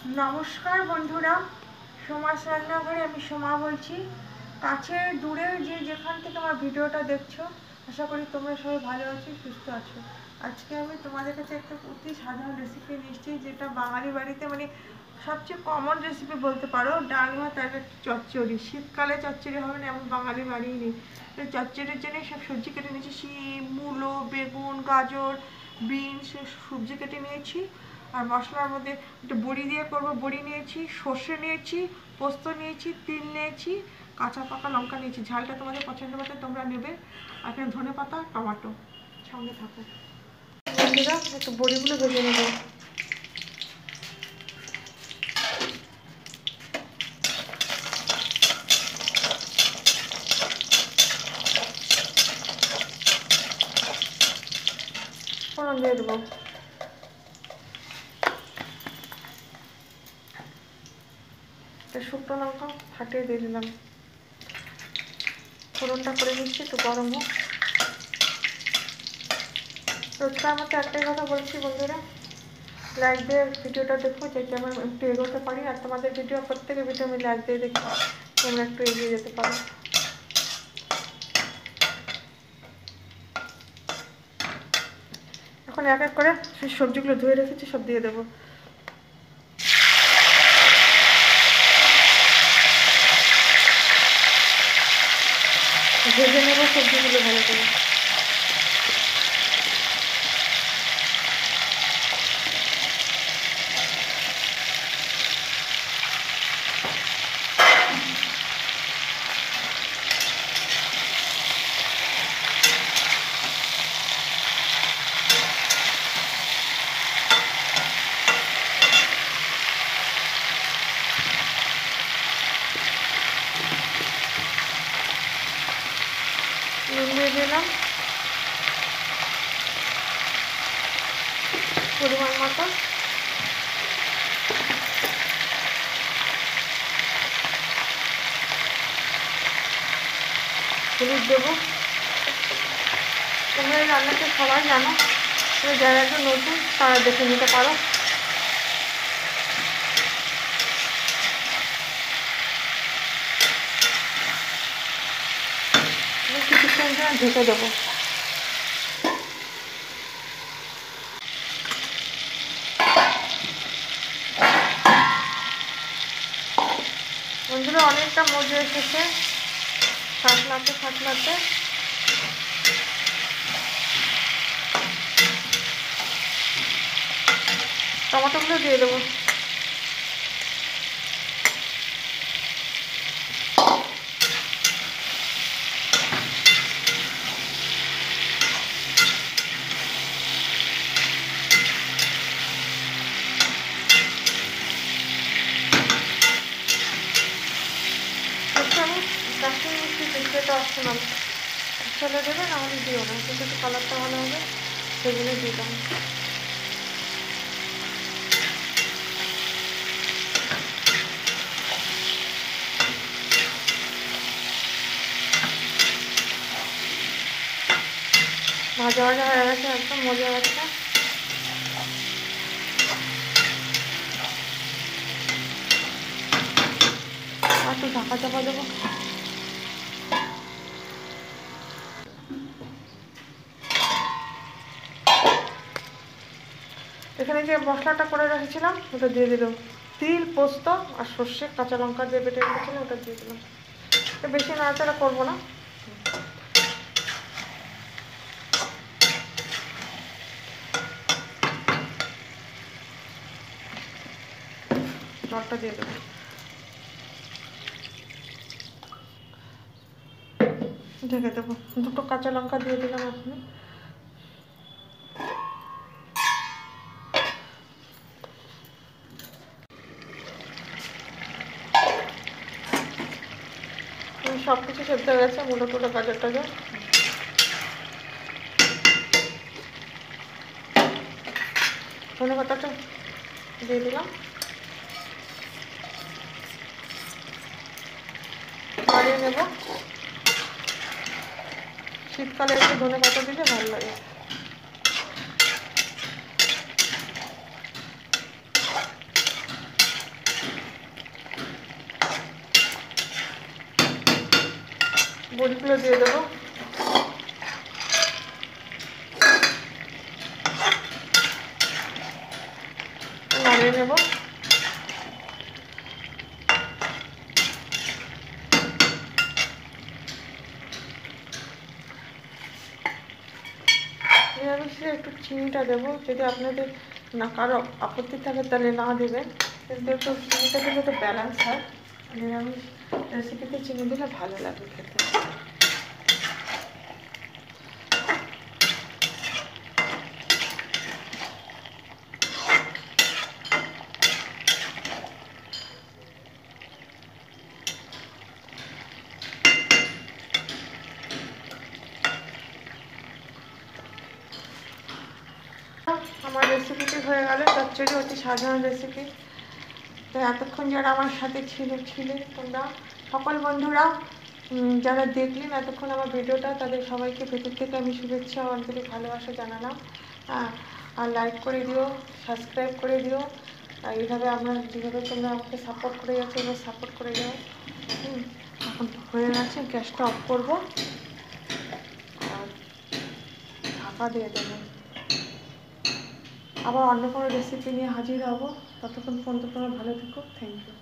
নমস্কার বন্ধুরা, সোমাস রান্নাঘরে আমি সোমা বলছি। কাছে দূরে যে যেখান থেকে আমার ভিডিওটা দেখছো, আশা করি তোমরা সবাই ভালো আছো, সুস্থ আছো। আজকে আমি তোমাদের কাছে একটা অতি সাধারণ রেসিপি নিচ্ছি, যেটা বাঙালি বাড়িতে সবচেয়ে কমন রেসিপি বলতে পারো। ডাল ভাত আর চচ্চড়ি। শীতকালে চচ্চড়ি হবে না এমন বাঙালি বাড়ি নেই। চচ্চড়ির জন্য সব সবজি কেটে নিয়েছি, শিম, মূলো, বেগুন, গাজর, বিনস সবজি কেটে নিয়েছি। আর মশলার মধ্যে একটু বড়ি দিয়ে করবো, বড়ি নিয়েছি, সর্ষে নিয়েছি, পোস্ত নিয়েছি, তিল নিয়েছি, কাঁচা পাকা লঙ্কা নিয়েছি। ঝালটা তোমাদের পছন্দ মতো তোমরা নেবে। আর এখানে ধনে পাতা, টমাটো। সঙ্গে থাকো বন্ধুরা, একটু বড়িগুলো ভেজে নেবো। ফোড়ন দিয়ে দেবো। শুকনো লঙ্কা ফাটিয়ে দিয়ে দিলাম। ফোড়নটা করে নিচ্ছি, একটু গরম হোক। রোজকার মতো একটাই কথা বলছি বন্ধুরা, লাইক দিয়ে ভিডিওটা দেখো, যাতে আমরা একটু এগোতে পারি। আর তোমাদের ভিডিও, প্রত্যেকের ভিডিও আমি লাইক দিয়ে দেখি, তোমরা একটু এগিয়ে যেতে পারো। এখন এক এক করে সেই সবজিগুলো ধুয়ে রেখেছি, সব দিয়ে দেবো। ভেজে নেবো সবজিগুলো ভালো করে। নুন দিয়ে দিলাম পরিমাণ মতো। হলুদ দেবো। তোমরা এই রান্নাটা সবাই জানো, যারা একটু নতুন তারা দেখে নিতে পারো। কিছুক্ষণ জন্য ঢেকে দেবো। বন্ধুরা, অনেকটা মজে এসেছে ফাটলাতে ফাটলাতে। টমাটোগুলো দিয়ে দেবো। আমি কাশ্মীর মিষ্টি দেখতে অপশনাল, ছেলে দেবে না হলে দিও না, কিন্তু একটু কালারটা ভালো হবে সেগুলো দিলাম। ভাজা ভাজা হয়ে গেছে, একদম মজা গেছে। আর একটু ঢাকা চাপা দেবো। এখানে যে মশলাটা করে রেখেছিলাম ওটা দিয়ে দিলাম। তিল, পোস্ত আর সর্ষে, কাঁচা লঙ্কা দিয়ে বেটে রেখেছিলাম, ওটা দিয়ে দিলাম। বেশি নাড়াচাড়া করবো না। জলটা দিয়ে দেবো। ঢেকে দেবো। দুটো কাঁচা লঙ্কা দিয়ে দিলাম এখন। সব কিছু সেদ্ধ হয়ে গেছে, মূলো টুলো, গাজর টাজর। ধনে পাতাটা দিয়ে দিলাম। বাড়িয়ে নেব। শীতকালে একটু ধনে পাতা দিলে ভালো লাগে। বড়িগুলো দিয়ে দেবো। নাড়িয়ে নেব। নিরামিষে একটু চিনিটা দেবো, যদি আপনাদের না কারো আপত্তি থাকে তাহলে না দেবেন, কিন্তু একটু চিনিটা দিলে একটু ব্যালেন্স হয়। নিরামিষ রেসিপিতে চিনি দিলে ভালো লাগে খেতে। আমার রেসিপিটি হয়ে গেল, চচ্চড়ি অতি সাধারণ রেসিপি। তো এতক্ষণ যারা আমার সাথে ছিলে তোমরা সকল বন্ধুরা যারা দেখলেন এতক্ষণ আমার ভিডিওটা, তাদের সবাইকে ভেতর থেকে আমি শুভেচ্ছা ও আন্তরিক ভালোবাসা জানালাম। আর লাইক করে দিও, সাবস্ক্রাইব করে দিও। আর এইভাবে আমরা যেভাবে তোমরা আমাকে সাপোর্ট করে যাচ্ছো এবার সাপোর্ট করে যাও। এখন হয়ে গেছে, গ্যাসটা অফ করবো আর ঢাকা দিয়ে দেবো। আবার অন্য কোনো রেসিপি নিয়ে হাজির হব। ততক্ষণ পর্যন্ত তোমরা ভালো থেকো। Thank you.